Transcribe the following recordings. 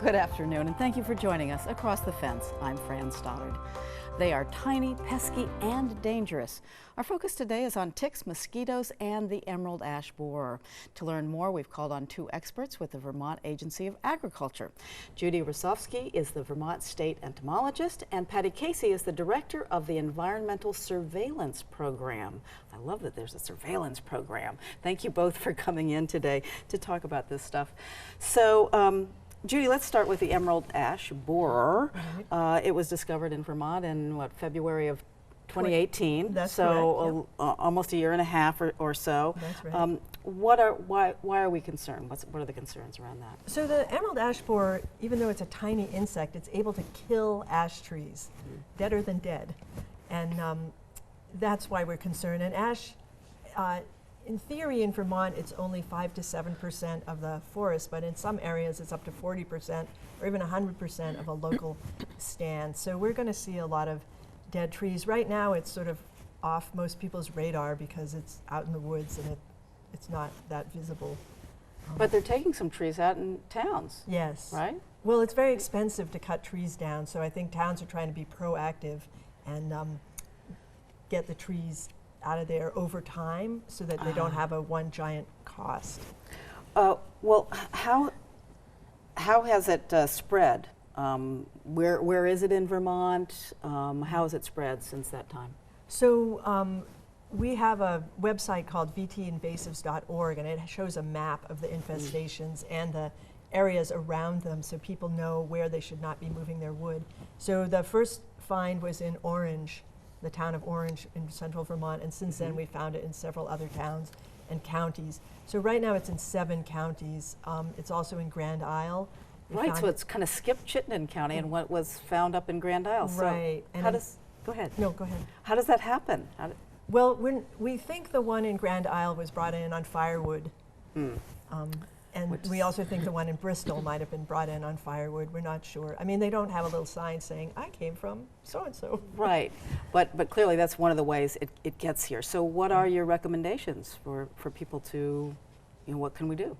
Good afternoon, and thank you for joining us Across the Fence. I'm Fran Stoddard. They are tiny, pesky, and dangerous. Our focus today is on ticks, mosquitoes, and the emerald ash borer. To learn more, we've called on two experts with the Vermont Agency of Agriculture. Judy Rosofsky is the Vermont State Entomologist, and Patty Casey is the Director of the Environmental Surveillance Program. I love that there's a surveillance program. Thank you both for coming in today to talk about this stuff. So, Judy, let's start with the emerald ash borer. It was discovered in Vermont in February of 2018. That's so correct, almost a year and a half or so. That's right. Why are we concerned? What are the concerns around that? So the emerald ash borer, even though it's a tiny insect, it's able to kill ash trees, deader than dead, and that's why we're concerned. And ash, in theory, in Vermont, it's only 5 to 7% of the forest, but in some areas it's up to 40% or even 100% of a local stand. So we're going to see a lot of dead trees. Right now, it's sort of off most people's radar because it's out in the woods and it's not that visible. But they're taking some trees out in towns. Yes. Right? Well, it's very expensive to cut trees down, so I think towns are trying to be proactive and get the trees out of there over time so that they don't have a one giant cost. Well, how has it spread? Where is it in Vermont? How has it spread since that time? So we have a website called vtinvasives.org, and it shows a map of the infestations and the areas around them so people know where they should not be moving their wood. So the first find was in Orange, the town of Orange in central Vermont, and since then we found it in several other towns and counties. So right now it's in 7 counties. It's also in Grand Isle. Right, so it's kind of skipped Chittenden County and what was found up in Grand Isle. Right. So how does, go ahead. No, go ahead. How does that happen? Well, we think the one in Grand Isle was brought in on firewood. And we also think the one in Bristol might have been brought in on firewood. We're not sure. I mean, they don't have a little sign saying, I came from so-and-so. Right, but clearly that's one of the ways it gets here. So what are your recommendations for people to, what can we do?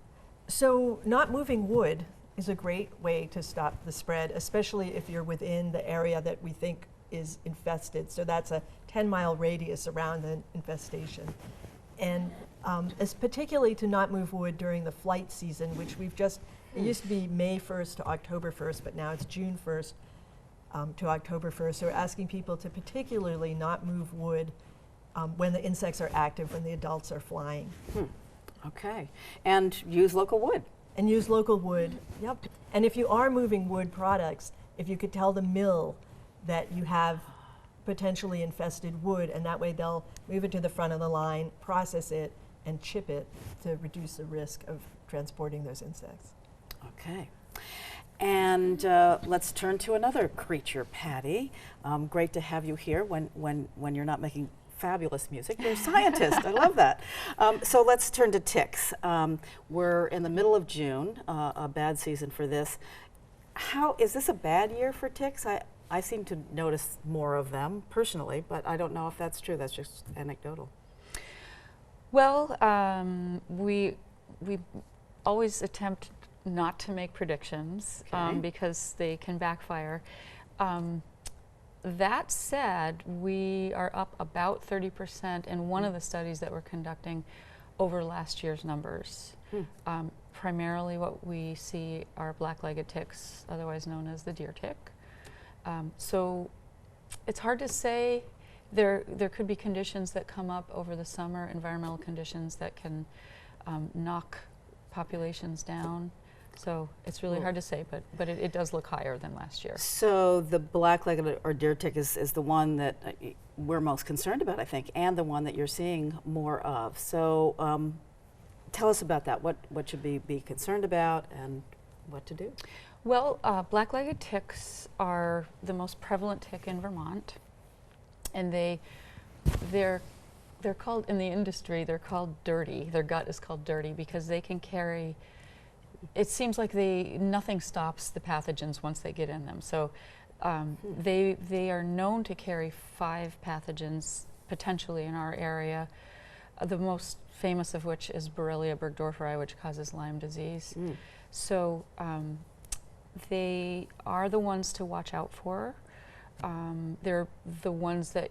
So not moving wood is a great way to stop the spread, especially if you're within the area that we think is infested. So that's a 10-mile radius around the infestation. And it's particularly to not move wood during the flight season, which we've just, it used to be May 1st to October 1st, but now it's June 1st to October 1st. So we're asking people to particularly not move wood when the insects are active, when the adults are flying. Okay, and use local wood. And use local wood, yep. And if you are moving wood products, if you could tell the mill that you have potentially infested wood, and that way they'll move it to the front of the line, process it, and chip it to reduce the risk of transporting those insects. Okay. And let's turn to another creature, Patty. Great to have you here when you're not making fabulous music. You're a scientist. I love that. So let's turn to ticks. We're in the middle of June, a bad season for this. Is this a bad year for ticks? I seem to notice more of them personally, but I don't know if that's true. That's just anecdotal. Well, we always attempt not to make predictions because they can backfire. That said, we are up about 30% in one of the studies that we're conducting over last year's numbers. Primarily what we see are black-legged ticks, otherwise known as the deer tick. So it's hard to say. There could be conditions that come up over the summer, environmental conditions that can knock populations down. So it's really hard to say, but it does look higher than last year. So the black-legged or deer tick is the one that we're most concerned about, I think, and the one that you're seeing more of. So tell us about that. What should we be concerned about and what to do? Well, black-legged ticks are the most prevalent tick in Vermont, and they're called, in the industry, they're called dirty. Their gut is called dirty because they can carry, it seems like nothing stops the pathogens once they get in them. So they are known to carry 5 pathogens potentially in our area. The most famous of which is Borrelia burgdorferi, which causes Lyme disease. So they are the ones to watch out for. They're the ones that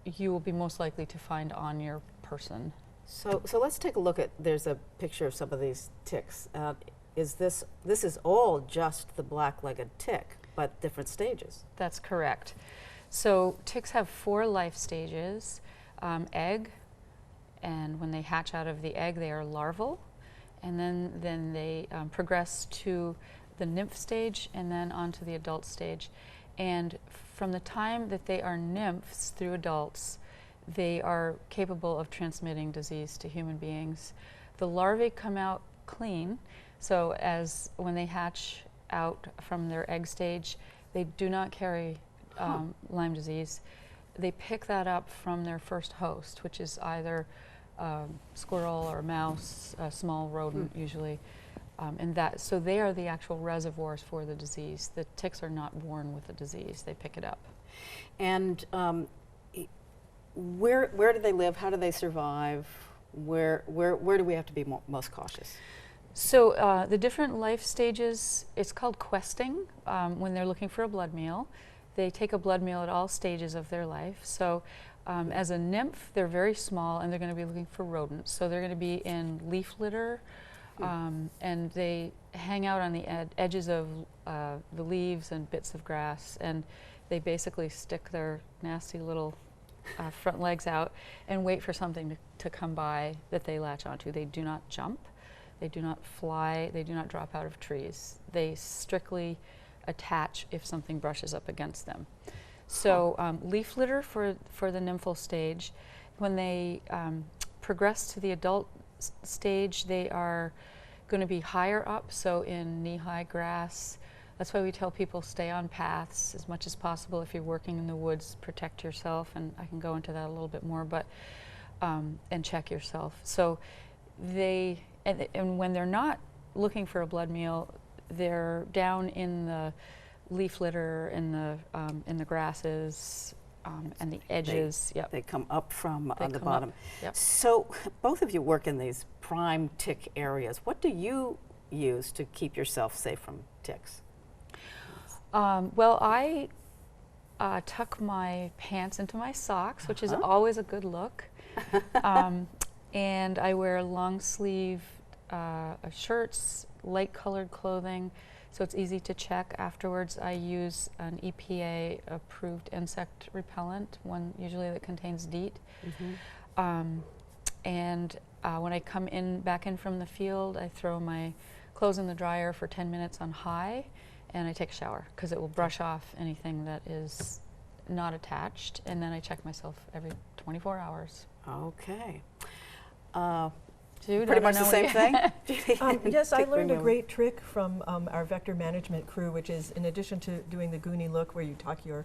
you will be most likely to find on your person. So let's take a look at, there's a picture of some of these ticks. This is all just the black-legged tick, but different stages. That's correct. So ticks have 4 life stages. Egg, and when they hatch out of the egg, they are larval, and then they progress to the nymph stage and then onto the adult stage. And from the time that they are nymphs through adults, they are capable of transmitting disease to human beings. The larvae come out clean, so when they hatch out from their egg stage, they do not carry Lyme disease. They pick that up from their first host, which is either a squirrel or a mouse, a small rodent usually. So they are the actual reservoirs for the disease. The ticks are not born with the disease, they pick it up. And where do they live? How do they survive? Where do we have to be most cautious? So the different life stages, it's called questing when they're looking for a blood meal. They take a blood meal at all stages of their life. So as a nymph, they're very small and they're going to be looking for rodents. So they're going to be in leaf litter and they hang out on the edges of the leaves and bits of grass, and they basically stick their nasty little front legs out and wait for something to come by that they latch onto. They do not jump, they do not fly, they do not drop out of trees. They strictly attach if something brushes up against them. So leaf litter for the nymphal stage. When they progress to the adult stage, they are going to be higher up, so in knee-high grass. That's why we tell people stay on paths as much as possible. If you're working in the woods, protect yourself, and I can go into that a little bit more, but and check yourself. So and when they're not looking for a blood meal, they're down in the leaf litter, in the grasses, and the edges. They come up from on the come bottom. Yep. So both of you work in these prime tick areas. What do you use to keep yourself safe from ticks? Well, I tuck my pants into my socks, which is always a good look. And I wear long sleeve shirts, light colored clothing, so it's easy to check afterwards. I use an EPA approved insect repellent, one usually that contains DEET. And when I come back in from the field, I throw my clothes in the dryer for 10 minutes on high, and I take a shower because it will brush off anything that is not attached, and then I check myself every 24 hours. Okay. Jude, pretty much the same thing? Yes, I learned a great trick from our vector management crew, which is in addition to doing the Goonie look where you tuck your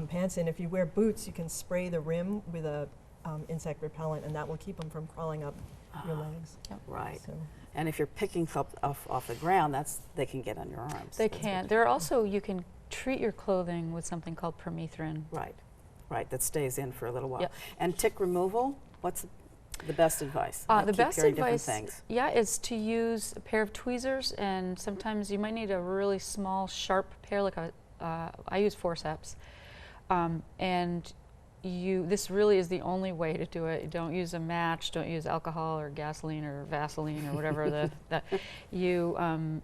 pants in, if you wear boots, you can spray the rim with a insect repellent, and that will keep them from crawling up your legs. Yep. Right. So. And if you're picking off the ground, they can get on your arms. They can. There are also, you can treat your clothing with something called permethrin. Right, right, that stays in for a little while. Yep. And tick removal, what's the best advice? The best advice, is to use a pair of tweezers, and sometimes you might need a really small, sharp pair, like I use forceps, and this really is the only way to do it. Don't use a match, don't use alcohol or gasoline or Vaseline or whatever. You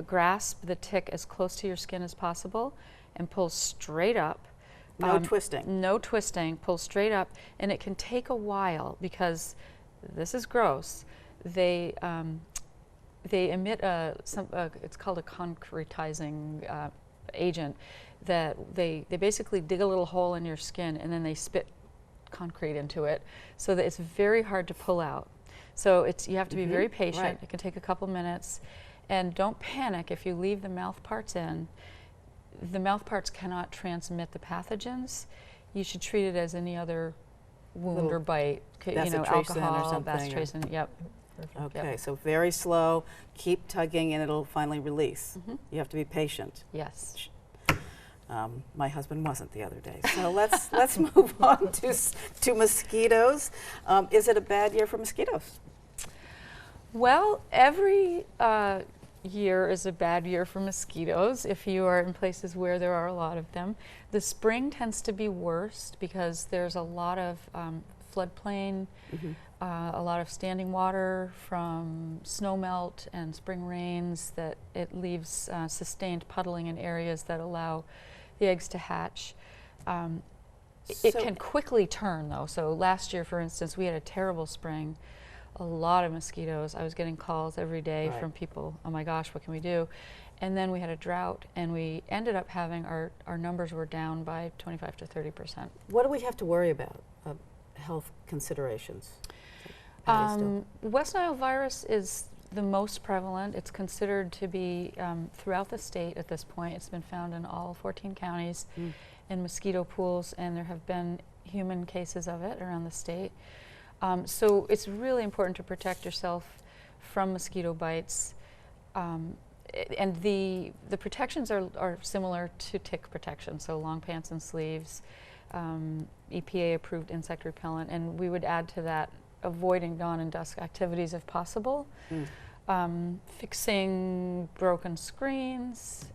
grasp the tick as close to your skin as possible and pull straight up. No twisting. No twisting, pull straight up, and it can take a while because this is gross. They emit it's called a concretizing agent, that they basically dig a little hole in your skin and then they spit concrete into it, so that it's very hard to pull out. So you have to be very patient. Right. It can take a couple minutes, and don't panic if you leave the mouth parts in. The mouth parts cannot transmit the pathogens. You should treat it as any other wound or bite. Alcohol or something. Bacitracin, yep. Okay, so very slow, keep tugging, and it'll finally release. You have to be patient. Yes. My husband wasn't the other day. So let's move on to mosquitoes. Is it a bad year for mosquitoes? Well, every year is a bad year for mosquitoes if you are in places where there are a lot of them. The spring tends to be worst because there's a lot of floodplain, a lot of standing water from snowmelt and spring rains that it leaves sustained puddling in areas that allow the eggs to hatch. It can quickly turn though. So last year, for instance, we had a terrible spring, a lot of mosquitoes. I was getting calls every day from people, oh my gosh, what can we do? And then we had a drought and we ended up having our numbers were down by 25 to 30%. What do we have to worry about, health considerations? West Nile virus is the most prevalent. It's considered to be throughout the state at this point. It's been found in all 14 counties in mosquito pools, and there have been human cases of it around the state. So it's really important to protect yourself from mosquito bites. And the protections are similar to tick protection, so long pants and sleeves, EPA approved insect repellent, and we would add to that avoiding dawn and dusk activities if possible, fixing broken screens,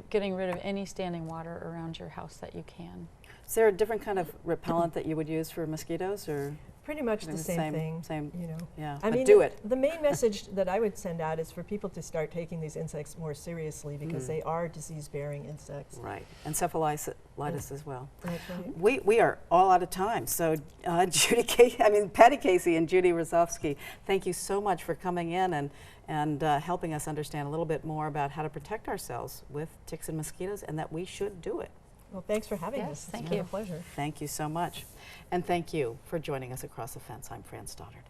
getting rid of any standing water around your house that you can. Is there a different kind of repellent that you would use for mosquitoes, or? Pretty much the same thing. You know. Yeah, I mean, do it. The main message that I would send out is for people to start taking these insects more seriously because they are disease-bearing insects. Right, encephalitis as well. That's right. We are all out of time. So Patty Casey and Judy Rozovsky, thank you so much for coming in and helping us understand a little bit more about how to protect ourselves with ticks and mosquitoes, and that we should do it. Well, thanks for having us. Thank it's you. been a pleasure. Thank you so much. And thank you for joining us across the fence. I'm Fran Stoddard.